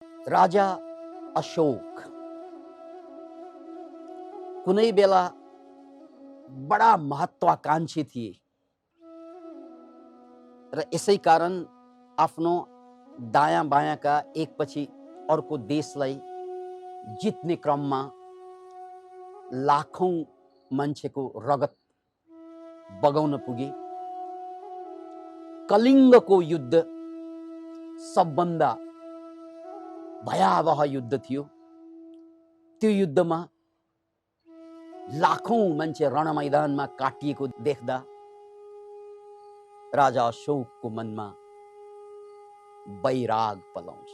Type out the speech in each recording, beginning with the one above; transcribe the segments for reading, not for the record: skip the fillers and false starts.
राजा अशोक कुनै बेला बडा महत्वाकांक्षी थिए र यसै कारण आफ्नो दायाँ बायाँका एकपछि अर्को देशलाई जित्ने क्रममा लाखौं मान्छेको रगत बगाउन पुगे। कलिङ्गको युद्ध सबभन्दा भयावह युद्ध थियो। त्यो युद्धमा लाखौं मान्छे रणमैदानमा काटिएको देख्दा राजा अशोकको मनमा वैराग पलाउँछ।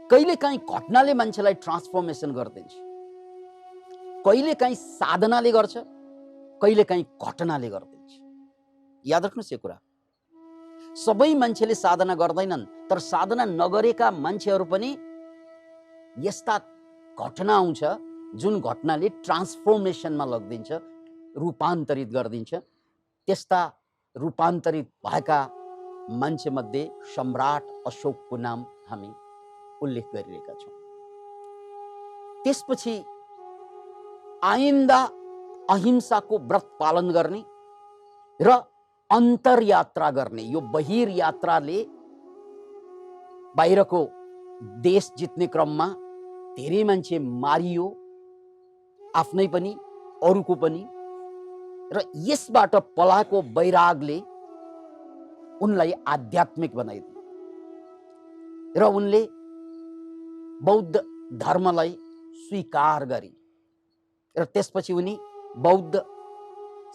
कहिलेकाहीँ घटनाले मान्छेलाई ट्रान्सफर्मेसन गर्दिन्छ, कहिलेकाहीँ साधनाले गर्छ, कहिलेकाहीँ घटनाले गर्दिन्छ। याद राख्नुहोस् यो कुरा, सबै मान्छेले साधना गर्दैनन्, तर साधना नगरेका मान्छेहरू पनि यस्ता घटना आउँछ जुन घटनाले ट्रान्सफर्मेसनमा लगिदिन्छ, रूपान्तरित गरिदिन्छ। त्यस्ता रूपान्तरित भएका मान्छेमध्ये सम्राट अशोकको नाम हामी उल्लेख गरिरहेका छौँ। त्यसपछि आइन्दा अहिंसाको व्रत पालन गर्ने र अन्तरयात्रा गर्ने, यो बहिर्यात्राले बाहिरको देश जित्ने क्रममा धेरै मान्छे मारियो, आफ्नै पनि अरूको पनि, र यसबाट पलाएको वैरागले उनलाई आध्यात्मिक बनाइदियो र उनले बौद्ध धर्मलाई स्वीकार गरे र त्यसपछि उनी बौद्ध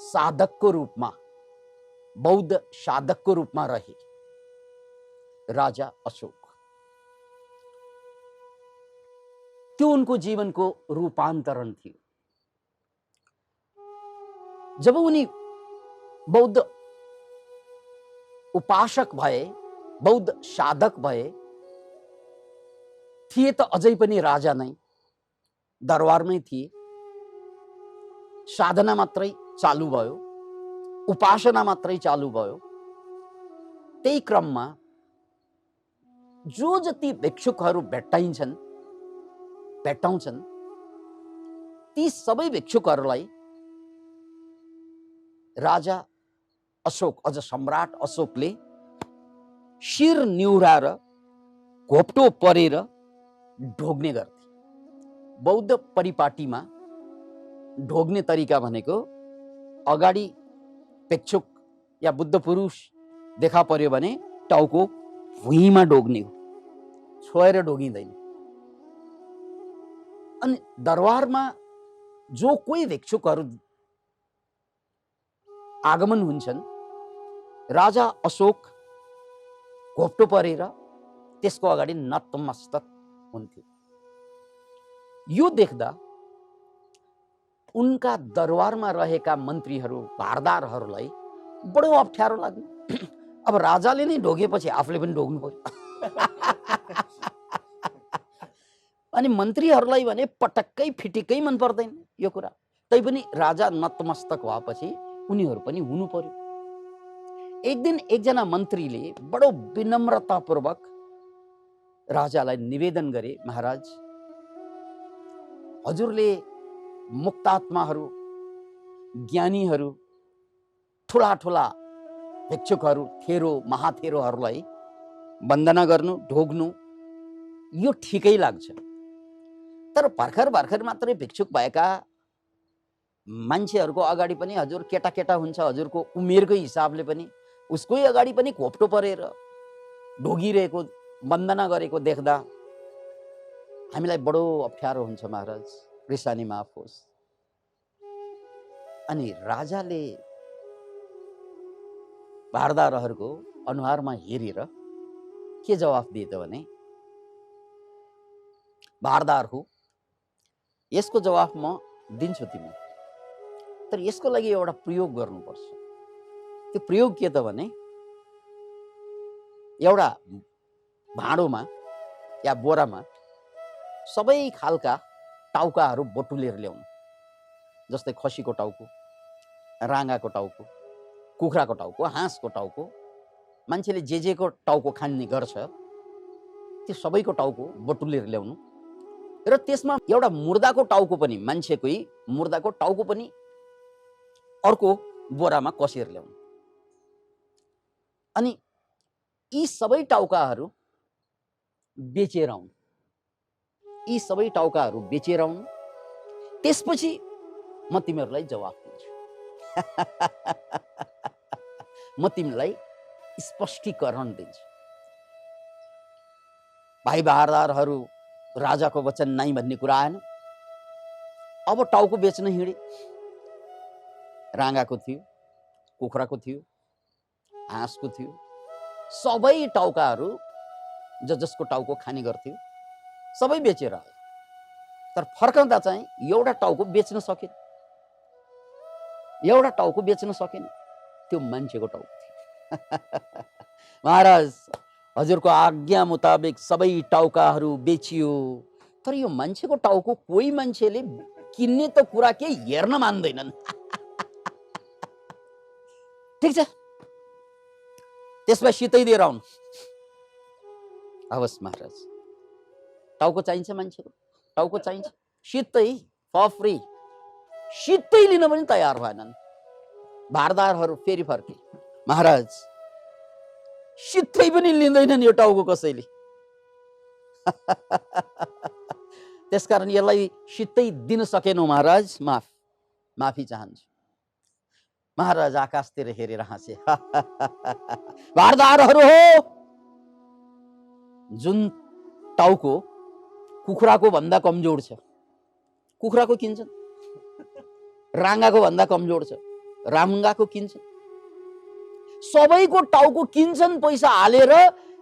साधकको रूपमा रहे। राजा अशोक, त्यो उनको जीवनको रूपान्तरण थियो। जब उनी बौद्ध उपासक भए, बौद्ध साधक भए, थिए त अझै पनि राजा नै, दरबारमै थिए। साधना मात्रै चालू भयो, उपासना मात्रै चालू भयो। त्यही क्रममा जो जति भिक्षुकहरू भेट्टाउँछन्, ती सबै भिक्षुकहरूलाई राजा अशोक, अझ सम्राट अशोकले शिर निहुराएर घोप्टो परेर ढोग्ने गर्थे। बौद्ध परिपाटीमा ढोग्ने तरिका भनेको अगाडि भिक्षुक या बुद्ध पुरुष देखा पर्यो भने टाउको भुइँमा ढोग्ने हो, छोएर ढोगिँदैन। अनि दरबारमा जो कोही भिक्षुकहरू आगमन हुन्छन्, राजा अशोक घोप्टो परेर त्यसको अगाडि नतमस्तक हुन्थ्यो। यो देख्दा उनका दरबारमा रहेका मन्त्रीहरू, भारदारहरूलाई बडो अप्ठ्यारो लाग्यो। अब राजाले नै ढोगेपछि आफूले पनि ढोग्नु पर्यो। अनि मन्त्रीहरूलाई भने पटक्कै फिटिकै मन पर्दैन यो कुरा। तैपनि राजा नतमस्तक भएपछि उनीहरू पनि हुनु पर्यो। एक दिन एकजना मन्त्रीले बडो विनम्रतापूर्वक राजालाई निवेदन गरे, महाराज, हजुरले मुक्तात्माहरू, ज्ञानीहरू, ठुला ठुला भिक्षुकहरू, थेरो महाथेरोहरूलाई वन्दना गर्नु, ढोग्नु यो ठिकै लाग्छ। तर भर्खर मात्रै भिक्षुक भएका मान्छेहरूको अगाडि पनि हजुर केटा केटा हुन्छ, हजुरको उमेरकै हिसाबले पनि उसकै अगाडि पनि घोप्टो परेर ढोगिरहेको, वन्दना गरेको देख्दा हामीलाई बडो अप्ठ्यारो हुन्छ महाराज, रिसानी माफ होस्। अनि राजाले भारदारहरूको अनुहारमा हेरेर के जवाफ दिए त भने, भारदार हो, यसको जवाफ म दिन्छु तिमी, तर यसको लागि एउटा प्रयोग गर्नुपर्छ। त्यो प्रयोग के त भने, एउटा भाँडोमा या बोरामा सबै खालका टाउकाहरू बटुलेर ल्याउनु, जस्तै खसीको टाउको, राँगाको टाउको, कुखुराको टाउको, हाँसको टाउको, मान्छेले जेको टाउको खान्ने गर्छ त्यो सबैको टाउको बटुलेर ल्याउनु र त्यसमा एउटा मुर्दाको टाउको पनि, मान्छेकै मुर्दाको टाउको पनि अर्को बोरामा कसेर ल्याउनु। अनि यी सबै टाउकाहरू बेचेर आउनु, यी सबै टाउकाहरू बेचेर आउनु। त्यसपछि म तिमीहरूलाई जवाफ दिन्छु। म तिमीलाई स्पष्टीकरण दिन्छु। भाइ बहादुरहरू राजाको वचन नाइ भन्ने कुरा आएन। अब टाउको बेच्न हिँडे। राँगाको थियो, कुखुराको थियो, हाँसको थियो, सबै टाउकाहरू जसको टाउको खाने गर्थ्यो सबै बेचेर आयो। तर फर्काउँदा चाहिँ एउटा टाउको बेच्न सकेन, एउटा टाउको बेच्न सकेन। त्यो मान्छेको टाउको थियो। महाराज, हजुरको आज्ञा मुताबिक सबै टाउकाहरू बेचियो। तर यो मान्छेको टाउको कोही मान्छेले किन्ने त कुरा के हेर्न मान्दैनन्। ठिक छ, त्यसमा सितै दिएर आउनु। हवस् महाराज, टाउको चाहिन्छ, मान्छेको टाउको चाहिन्छ, सितै फर फ्री, सितै लिन पनि तयार भएनन्। भारदारहरू फेरि फर्के। महाराज, सितै पनि लिँदैनन् यो टाउको कसैले। त्यसकारण यसलाई सितै दिन सकेनौ महाराज, माफी चाहन्छु। महाराज आकाशतिर हेरेर हाँसे। भारदारहरू हो, जुन टाउको कुखुराको भन्दा कमजोर छ, कुखुराको किन्छन्। राँगाको भन्दा कमजोर छ, राँगाको किन्छन्। सबैको टाउको किन्छन् पैसा हालेर,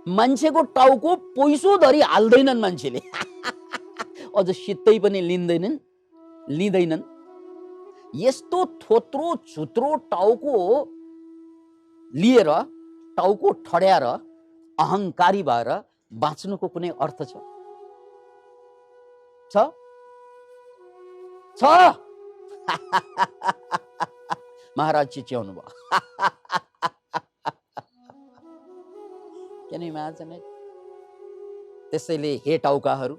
मान्छेको टाउको पैसो धरि हाल्दैनन् मान्छेले। अझ सित्तै पनि लिँदैनन्। यस्तो थोत्रो छुत्रो टाउको लिएर, टाउको ठड्याएर अहंकारी भएर बाँच्नुको कुनै अर्थ छ? महाराज चिच्याउनु भयो। Can you imagine it? त्यसैले हे टाउकाहरू,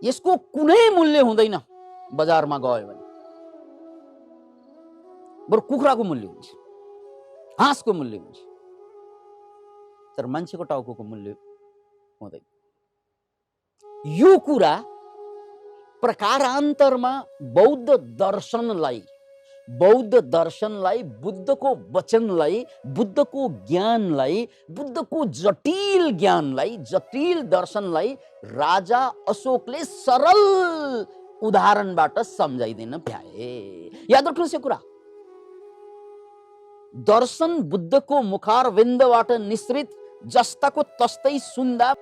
यसको कुनै मूल्य हुँदैन बजारमा गयो भने। बरु कुखुराको मूल्य हुन्छ, हाँसको मूल्य हुन्छ, तर मान्छेको टाउको मूल्य हुँदैन। यो कुरा प्रकारान्तरमा बौद्ध दर्शनलाई, बुद्धको वचनलाई, बुद्धको ज्ञानलाई, बुद्धको जटिल ज्ञानलाई, जटिल दर्शनलाई राजा अशोकले सरल उदाहरणबाट सम्झाइदिन भ्याए। याद राख्नुहोस् यो कुरा। दर्शन बुद्धको मुखारविन्दबाट निश्रित जस्ताको तस्तै सुन्दा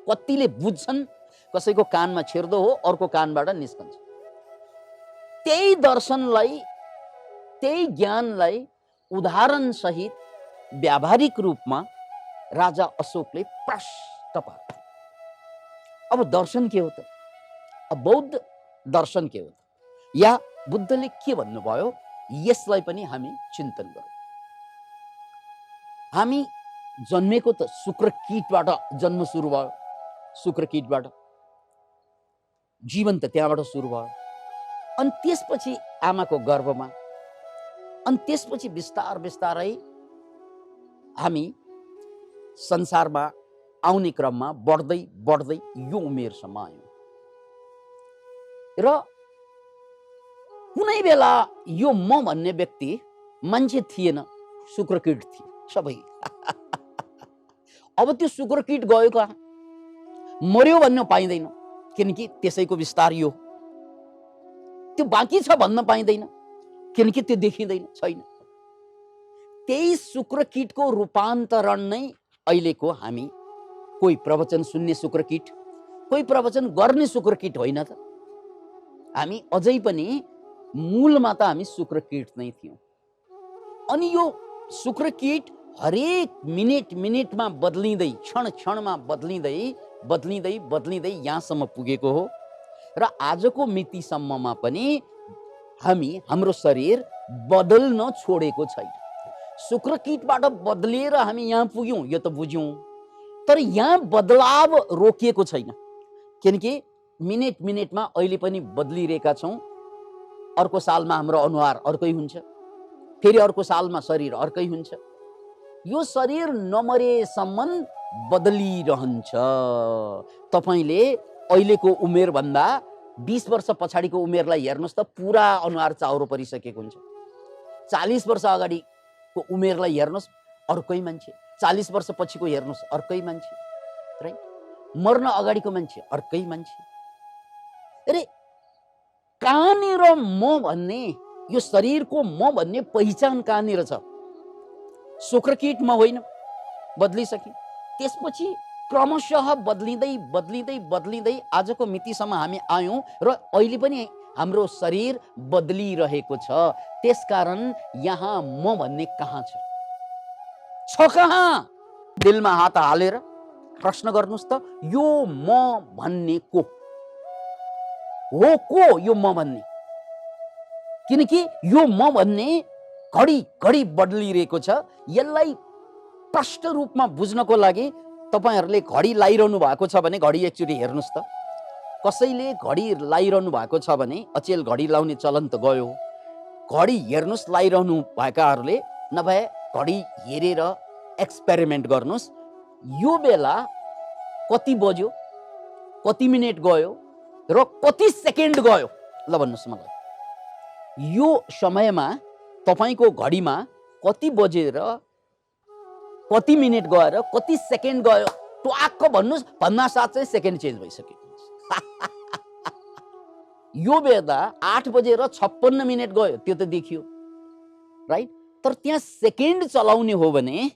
कतिले बुझ्छन्, कसैको कानमा छिर्दो हो, अर्को कानबाट निस्कन्छ। त्यही दर्शनलाई, त्यही ज्ञानलाई उदाहरण सहित व्यावहारिक रूपमा राजा अशोकले प्रष्ट पार्यो। अब दर्शन के हो त? अब बौद्ध दर्शन के हो त? या बुद्धले के भन्नुभयो, यसलाई पनि हामी चिन्तन गरौँ। हामी जन्मेको त शुक्रकीटबाट जन्म सुरु भयो, शुक्रकीटबाट जीवन त त्यहाँबाट सुरु भयो। अनि त्यसपछि आमाको गर्भमा, अनि त्यसपछि बिस्तारै हामी संसारमा आउने क्रममा बढ्दै यो उमेरसम्म आयौँ। र कुनै बेला यो म भन्ने व्यक्ति मान्छे थिएन, शुक्रकीट थिए सबै। अब त्यो शुक्रकीट गयो कहाँ? मर्यो भन्न पाइँदैन, किनकि त्यसैको विस्तार यो। त्यो बाँकी छ भन्न पाइँदैन, किनकि त्यो देखिँदैन, छैन। त्यही शुक्रकीटको रूपान्तरण नै अहिलेको हामी। कोही प्रवचन सुन्ने शुक्रकीट, कोही प्रवचन गर्ने शुक्रकीट होइन त? हामी अझै पनि मूलमा त हामी शुक्रकीट नै थियौँ। अनि यो शुक्रकीट हरेक मिनेटमा बदलिँदै, क्षणमा बदलिँदै यहाँसम्म पुगेको हो। र आजको मितिसम्ममा पनि हाम्रो शरीर बदल्न छोडेको छैन। शुक्रकीटबाट बदलिएर हामी यहाँ पुग्यौँ यो त बुझ्यौँ, तर यहाँ बदलाव रोकिएको छैन, किनकि मिनेट मिनेटमा अहिले पनि बदलिरहेका छौँ। अर्को सालमा हाम्रो अनुहार अर्कै हुन्छ, फेरि अर्को सालमा शरीर अर्कै हुन्छ। यो शरीर नमरेसम्म बदलिरहन्छ। तपाईले अहिलेको उमेरभन्दा 20 वर्ष पछाडिको उमेरलाई हेर्नुहोस् त, पुरा अनुहार चाउरो परिसकेको हुन्छ। 40 वर्ष अगाडिको उमेरलाई हेर्नुहोस्, अर्कै मान्छे। 40 वर्ष पछिको हेर्नुहोस्, अर्कै मान्छे, राइट? मर्न अगाडिको मान्छे अर्कै मान्छे। अरे कहाँनिर म भन्ने, यो शरीरको म भन्ने पहिचान कहाँनिर छ? शुक्रकीटमा होइन, बदलिसके। त्यसपछि क्रमशः बदलिँदै बदलिँदै बदलिँदै आजको मितिसम्म हामी आयौँ र अहिले पनि हाम्रो शरीर बदलिरहेको छ। त्यसकारण यहाँ म भन्ने कहाँ छ? कहाँ? दिलमा हात हालेर प्रश्न गर्नुहोस् त, यो म भन्ने को हो? को यो म भन्ने? किनकि यो म भन्ने घडी घडी बदलिरहेको छ। यसलाई प्रष्ट रूपमा बुझ्नको लागि तपाईहरुले घडी लाइरहनु भएको छ भने घडी एकचोटी हेर्नुस् त। कसैले घडी लाइरहनु भएको छ भने अचेल घडी लाउने चलन त गयो। घडी हेर्नुस् लाइरहनु भएकाहरुले, नभए घडी हेरेर एक्सपेरिमेन्ट गर्नुस्। यो बेला कति बज्यो, कति मिनेट गयो र कति सेकेन्ड गयो, ल भन्नुस् मलाई। यो समयमा तपाईको घडीमा कति बजेर कति मिनेट गएर कति सेकेन्ड गयो ट्वाक्क भन्नुस्, भन्ना साथ चाहिँ सेकेन्ड चेन्ज भइसक्यो। यो बेला 8 बजेर 56 मिनेट गयो, त्यो त देखियो, राइट? तर त्यहाँ सेकेन्ड चलाउने हो भने,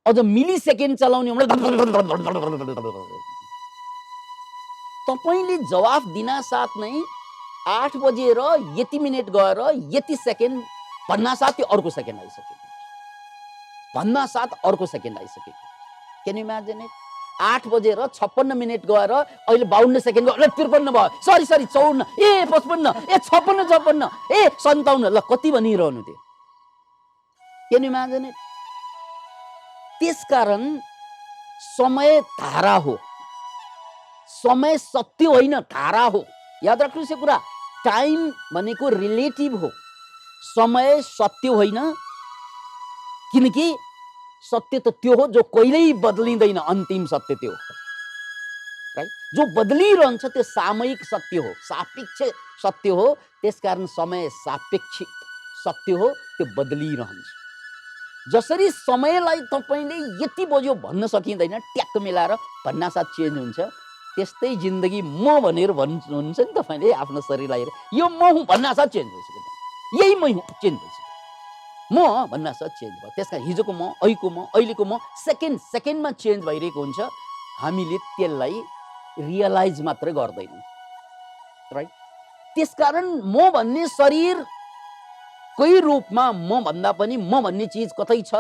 अझ मिली सेकेन्ड चलाउने हो भने तपाईले जवाफ दिना साथ नै 8 बजेर यति मिनेट गएर यति सेकेन्ड भन्ना साथ अर्को सेकेन्ड आइसक्यो, भन्ना साथ अर्को सेकेन्ड आइसक्यो। Can you imagine it? 8 बजेर 56 मिनेट गएर अहिले 52 सेकेन्ड गयो, 53 भयो, सरी 54, 55, 56, 56, 57, ल कति भनिरहनु थियो? Can you imagine it? त्यसकारण समय धारा हो, समय सत्य होइन, धारा हो। याद राख्नुहोस् यो कुरा। टाइम भनेको रिलेटिभ हो, समय सत्य होइन। किनकि सत्य त त्यो हो जो कहिल्यै बदलिँदैन, अन्तिम सत्य त्यो हो, राइट? जो बदलिरहन्छ त्यो सामयिक सत्य हो, सापेक्ष सत्य हो। त्यसकारण समय सापेक्षिक सत्य हो, त्यो बदलिरहन्छ। जसरी समयलाई तपाईले यति बज्यो भन्न सकिँदैन, ट्याक्क मिलाएर भन्नासाथ चेन्ज हुन्छ, त्यस्तै जिन्दगी म भनेर भन्नुहुन्छ नि तपाईले आफ्नो शरीरलाई, यो म हुँ भन्नासाथ चेन्ज भइसक्यो, यही मै हुँ चेन्ज भइसक्यो, म भन्नासाथ चेन्ज भयो। त्यसकारण हिजोको म, अहिलेको म सेकेन्ड सेकेन्डमा चेन्ज भइरहेको हुन्छ। हामीले त्यसलाई रियलाइज मात्र गर्दैनौँ, राइट? त्यसकारण म भन्ने शरीर कै रूपमा म भन्दा पनि म भन्ने चीज कतै छ?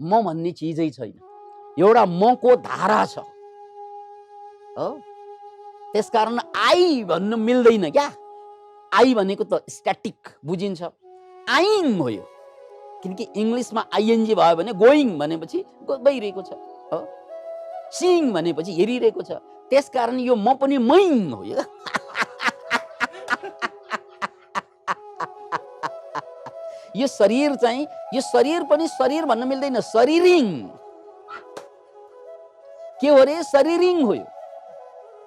म भन्ने चीजै छैन। एउटा मको धारा छ, हो? त्यसकारण आई भन्न मिल्दैन क्या। आई भनेको त स्ट्याटिक बुझिन्छ, आइङ हो यो। किनकि इंग्लिशमा आइएनजी भयो भने गोइङ भनेपछि गइरहेको छ, हो? सिइङ भनेपछि हेरिरहेको छ। त्यसकारण यो म पनि मैङ हो यो। यो शरीर चाहिँ, यो शरीर पनि शरीर भन्न मिल्दैन, शरीरिङ के हो रे? शरीरिङ हो यो।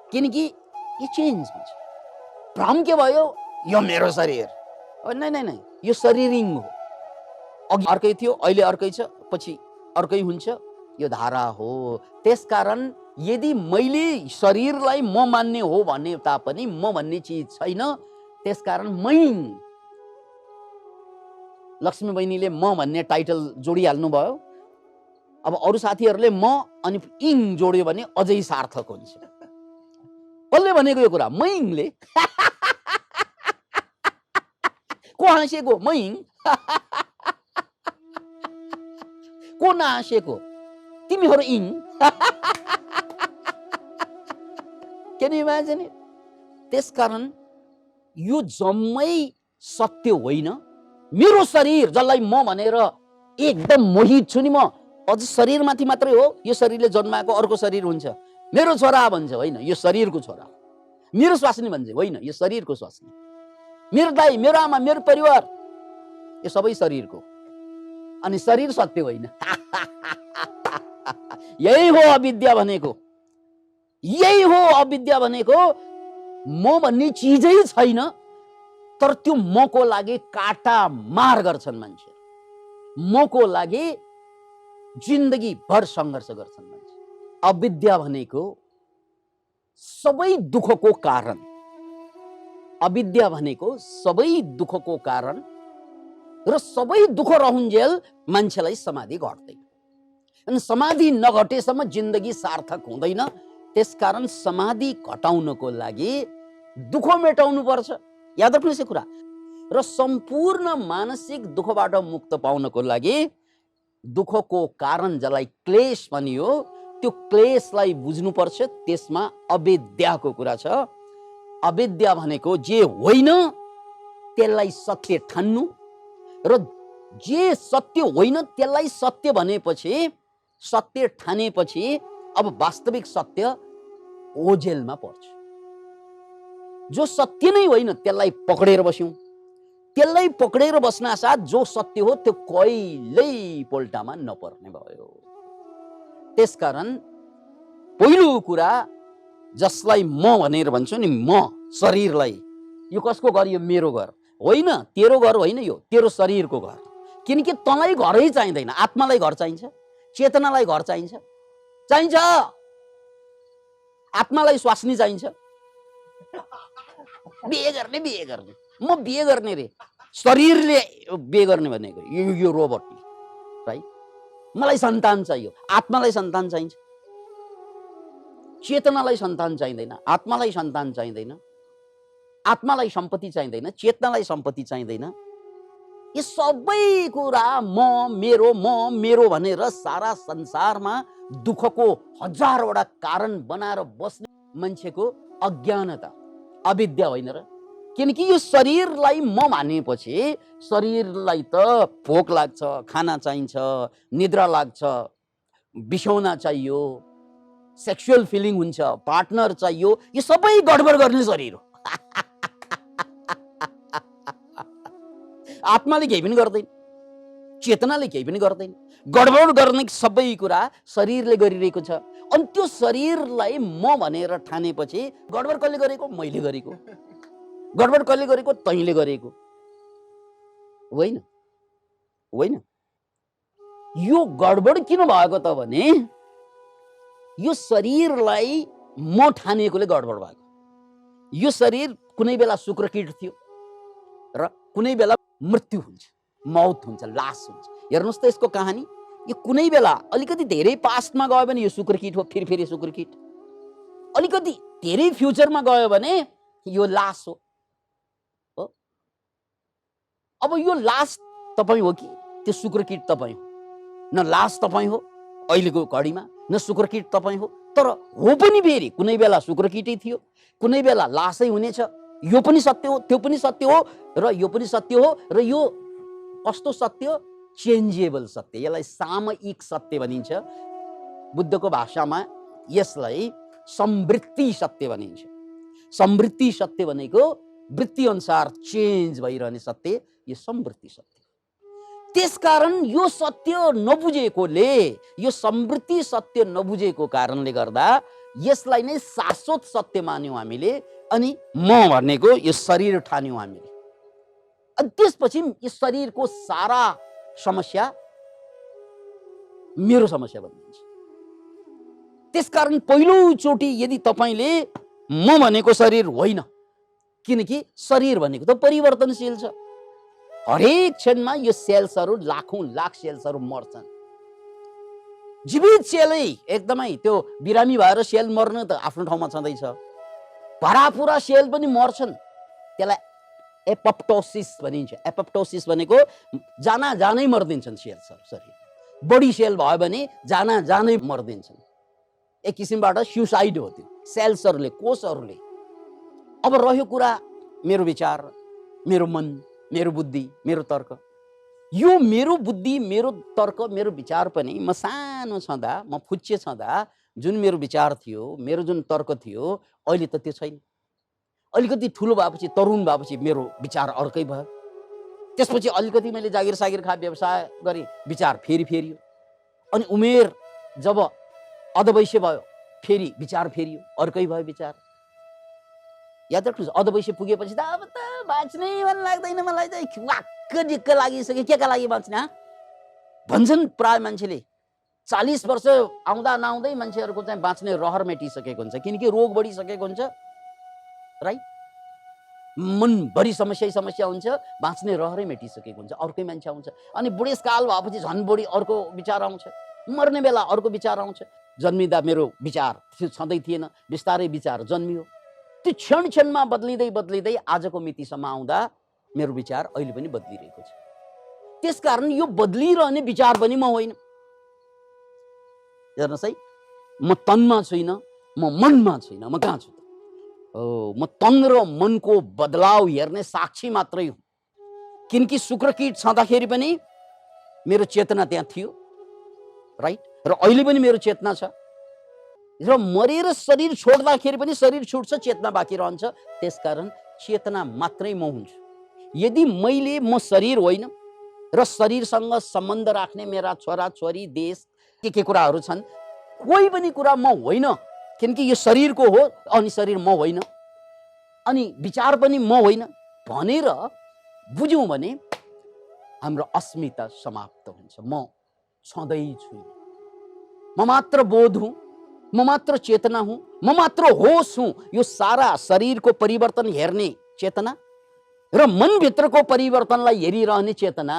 किनकि यो चेन्ज हुन्छ। भ्रम के भयो? यो मेरो शरीर, नै यो शरीरिङ हो। अघि अर्कै थियो, अहिले अर्कै छ, पछि अर्कै हुन्छ, यो धारा हो। त्यसकारण यदि मैले शरीरलाई म मान्ने हो भने तापनि म भन्ने चीज छैन। त्यसकारण मैङ। लक्ष्मी बहिनीले म भन्ने टाइटल जोडिहाल्नु भयो। अब अरू साथीहरूले म अनि इङ जोड्यो भने अझै सार्थक हुन्छ। कसले भनेको यो कुरा? मैङले। को हाँसेको? मैङ। को नहाँसेको? तिमीहरू इङ। Can you imagine it? त्यसकारण यो जम्मै सत्य होइन। मेरो शरीर जसलाई म भनेर एकदम मोहित छु नि, म अझ शरीरमाथि मात्रै हो, यो शरीरले जन्माएको अर्को शरीर हुन्छ। मेरो छोरा भन्छ, होइन यो शरीरको छोरा। मेरो स्वास्नी भन्छ, होइन यो शरीरको स्वास्नी। मेरो दाइ, मेरो आमा, मेरो परिवार, यो सबै शरीरको। अनि शरीर सत्य होइन। यही हो अविद्या भनेको, यही हो अविद्या भनेको। म भन्ने चिजै छैन, तर त्यो मको लागि काटा मार गर्छन् मान्छे, मको लागि जिन्दगी भर सङ्घर्ष गर्छन् मान्छे। अविद्या भनेको सबै दुःखको कारण, अविद्या भनेको सबै दुःखको कारण, र सबै दुःख रहुन्जेल मान्छेलाई समाधि घट्दैन। अनि समाधि नघटेसम्म जिन्दगी सार्थक हुँदैन। त्यसकारण समाधि घटाउनको लागि दुःख मेटाउनु पर्छ। याद राख्नुहोस् यो कुरा। र सम्पूर्ण मानसिक दुःखबाट मुक्त पाउनको लागि दुःखको कारण जसलाई क्लेश भनियो, त्यो क्लेशलाई बुझ्नुपर्छ। त्यसमा अविद्याको कुरा छ। अविद्या भनेको जे होइन त्यसलाई सत्य ठान्नु, र जे सत्य होइन त्यसलाई सत्य भनेपछि, सत्य ठानेपछि अब वास्तविक सत्य ओझेलमा पर्छ। जो सत्य नै होइन त्यसलाई पक्रेर बस्यौँ, त्यसलाई पक्रेर बस्न साथ जो सत्य हो त्यो कहिल्यै पोल्टामा नपर्ने भयो। त्यसकारण पहिलो कुरा, जसलाई म भनेर भन्छु नि, म शरीरलाई, यो कसको घर? यो मेरो घर होइन, तेरो घर होइन, यो तेरो शरीरको घर। किनकि तँलाई घरै चाहिँदैन, आत्मालाई घर चाहिन्छ, चेतनालाई घर चाहिन्छ, चाहिन्छ। आत्मालाई स्वास्नी चाहिन्छ। बिहे गर्ने, बिहे गर्ने, म बिहे गर्ने रे, शरीरले बिहे गर्ने भनेको यो रोबोटले, राइट? मलाई सन्तान चाहियो, आत्मालाई सन्तान चाहिन्छ, चेतनालाई सन्तान चाहिँदैन, आत्मालाई सन्तान चाहिँदैन, आत्मालाई सम्पत्ति चाहिँदैन, चेतनालाई सम्पत्ति चाहिँदैन। यो सबै कुरा म मेरो भनेर सारा संसारमा दुःखको हजारवटा कारण बनाएर बस्ने मान्छेको अज्ञानता, अविद्या होइन र? किनकि यो शरीरलाई म मानेपछि शरीरलाई त भोक लाग्छ, खाना चाहिन्छ, निद्रा लाग्छ, बिसाउन चाहियो, सेक्सुअल फिलिङ हुन्छ, पार्टनर चाहियो। यो सबै गडबड गर्ने शरीर हो। आत्माले केही पनि गर्दैन, चेतनाले केही पनि गर्दैन। गडबड गर्ने सबै कुरा शरीरले गरिरहेको छ। अनि त्यो शरीरलाई म भनेर ठानेपछि गडबड कसले गरेको? मैले गरेको। गडबड कसले गरेको? तैँले गरेको। होइन, होइन। यो गडबड किन भएको त भने यो शरीरलाई म ठानेकोले गडबड भएको। यो शरीर कुनै बेला शुक्रकीट थियो र कुनै बेला मृत्यु हुन्छ, मौत हुन्छ, लास हुन्छ। हेर्नुहोस् त यसको कहानी। यो कुनै बेला अलिकति धेरै पास्टमा गयो भने यो शुक्रकीट हो, फेरि शुक्रकीट। अलिकति धेरै फ्युचरमा गयो भने यो लास हो। अब यो लास तपाईँ हो कि त्यो शुक्रकीट तपाईँ हो? न लास तपाईँ हो अहिलेको घडीमा, न शुक्रकीट तपाईँ हो। तर हो पनि फेरि कुनै बेला शुक्रकीटै थियो, कुनै बेला लासै हुनेछ। यो पनि सत्य हो, त्यो पनि सत्य हो, र यो पनि सत्य हो। र यो कस्तो सत्य? चेन्जेबल सत्य। यसलाई सामयिक सत्य भनिन्छ। बुद्धको भाषामा यसलाई समवृत्ति सत्य भनिन्छ। समवृत्ति सत्य भनेको वृत्ति अनुसार चेन्ज भइरहने सत्य, यो समवृत्ति सत्य। त्यसकारण यो सत्य नबुझेकोले, यो समवृत्ति सत्य नबुझेको कारणले गर्दा यसलाई नै शाश्वत सत्य मान्यौँ हामीले। अनि म भनेको यो शरीर ठान्यौँ हामीले। अनि त्यसपछि यो शरीरको सारा समस्या मेरो समस्या बनिन्छ। त्यसकारण पहिलोचोटि यदि तपाईँले म भनेको शरीर होइन, किनकि शरीर भनेको त परिवर्तनशील छ। हरेक क्षणमा यो सेल्सहरू, लाखौं लाख सेल्सहरू मर्छन्। जीवित सेलै एकदमै त्यो बिरामी भएर सेल मर्नु त आफ्नो ठाउँमा छँदैछ। भरापुरा सेल पनि मर्छन्। त्यसलाई एपोप्टोसिस भनिन्छ। एपोप्टोसिस भनेको जाना जानै मर्दिन्छन् सेल्सहरू। शरीर बढी सेल भयो भने जाना जानै मर्दिन्छन्। एक किसिमबाट सुसाइड हो त्यो सेल्सहरूले, कोषहरूले। अब रह्यो कुरा मेरो विचार, मेरो मन, मेरो बुद्धि, मेरो तर्क, यो मेरो बुद्धि, मेरो तर्क, मेरो विचार पनि म सानो छँदा, म फुच्चे छँदा जुन मेरो विचार थियो, मेरो जुन तर्क थियो, अहिले त त्यो छैन। अलिकति ठुलो भएपछि, तरुण भएपछि मेरो विचार अर्कै भयो। त्यसपछि अलिकति मैले जागिर सागिर खा व्यवसाय गरेँ, विचार फेरि फेरियो। अनि उमेर जब अधवैश्य भयो, फेरि विचार फेरियो, अर्कै भयो विचार। याद राख्नुहोस्, अधवैश्य पुगेपछि त अब त बाँच्नै मन लाग्दैन मलाई चाहिँ, वाक्क दिक्क लागिसक्यो, के का लागि बाँच्ने भन्छन् प्राय मान्छेले। 40 वर्ष आउँदा नआउँदै मान्छेहरूको चाहिँ बाँच्ने रहर मेटिसकेको हुन्छ, किनकि रोग बढिसकेको हुन्छ, राइट। मनभरि समस्या हुन्छ, बाँच्ने रहरै मेटिसकेको हुन्छ, अर्कै मान्छे आउँछ। अनि बुढेसकाल भएपछि झन् बढी अर्को विचार आउँछ, मर्ने बेला अर्को विचार आउँछ। जन्मिँदा मेरो विचार छँदै थिएन, बिस्तारै विचार जन्मियो। त्यो क्षण क्षणमा बदलिँदै आजको मितिसम्म आउँदा मेरो विचार अहिले पनि बदलिरहेको छ। त्यसकारण यो बदलिरहने विचार पनि म होइन। हेर्नुहोस् है, म तनमा छुइनँ, म मनमा छुइनँ, म कहाँ छु त? म तन र मनको बदलाव हेर्ने साक्षी मात्रै हुँ। किनकि शुक्रकीट छँदाखेरि पनि मेरो चेतना त्यहाँ थियो, राइट। र अहिले पनि मेरो चेतना छ। र मरेर शरीर छोड्दाखेरि पनि शरीर छुट्छ, चेतना बाँकी रहन्छ। त्यसकारण चेतना मात्रै म हुन्छु। यदि म शरीर होइन र शरीरसँग सम्बन्ध राख्ने मेरा छोरा छोरी, देश, के कुराहरू छन्, कोही पनि कुरा म होइन, किनकि यो शरीरको हो, अनि शरीर म होइन, अनि विचार पनि म होइन भनेर बुझ्यौँ भने हाम्रो अस्मिता समाप्त हुन्छ। म छँदै छुइनँ, म मात्र बोध हुँ, म मात्र चेतना हुँ, म मात्र होश हुँ। यो सारा शरीरको परिवर्तन हेर्ने चेतना र मनभित्रको परिवर्तनलाई हेरिरहने चेतना,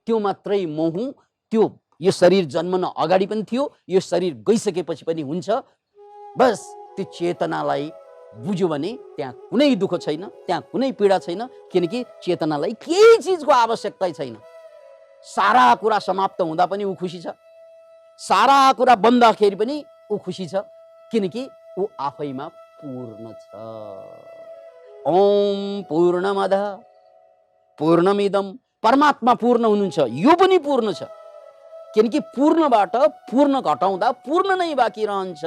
त्यो मात्रै म हुँ। त्यो यो शरीर जन्मन अगाडि पनि थियो, यो शरीर गइसकेपछि पनि हुन्छ। बस त्यो चेतनालाई बुझ्यो भने त्यहाँ कुनै दुःख छैन, त्यहाँ कुनै पीडा छैन, किनकि चेतनालाई केही चिजको आवश्यकता छैन। सारा कुरा समाप्त हुँदा पनि ऊ खुसी छ, सारा कुरा बन्दाखेरि पनि ऊ खुसी छ, किनकि ऊ आफैमा पूर्ण छ। ओम पूर्णमदः पूर्णमिदं, परमात्मा पूर्ण हुनुहुन्छ, यो पनि पूर्ण छ, किनकि पूर्णबाट पूर्ण घटाउँदा पूर्ण नै बाँकी रहन्छ।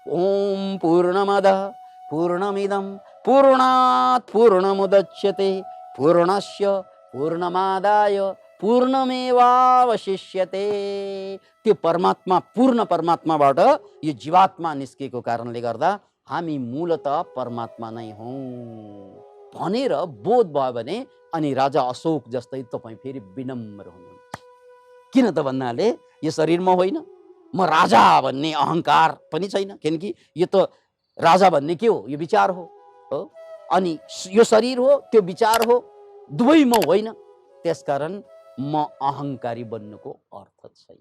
ओम पूर्णमदः पूर्णमिदं पूर्णात् पूर्णमुदच्यते पूर्णस्य पूर्णमादाय पूर्णमेवावशिष्यते। त्यो परमात्मा, पूर्ण परमात्माबाट यो जीवात्मा निस्केको कारणले गर्दा हामी मूलतः परमात्मा नै हौं भनेर बोध भयो भने अनि राजा अशोक जस्तै तपाईँ फेरि विनम्र हुनुहुन्छ। किन त भन्नाले यो शरीर म होइन, म राजा भन्ने अहंकार पनि छैन, किनकि यो त राजा भन्ने के हो? यो विचार हो। अनि यो शरीर हो, त्यो विचार हो, दुवै म होइन। त्यसकारण म अहंकारी बन्नुको अर्थ छैन।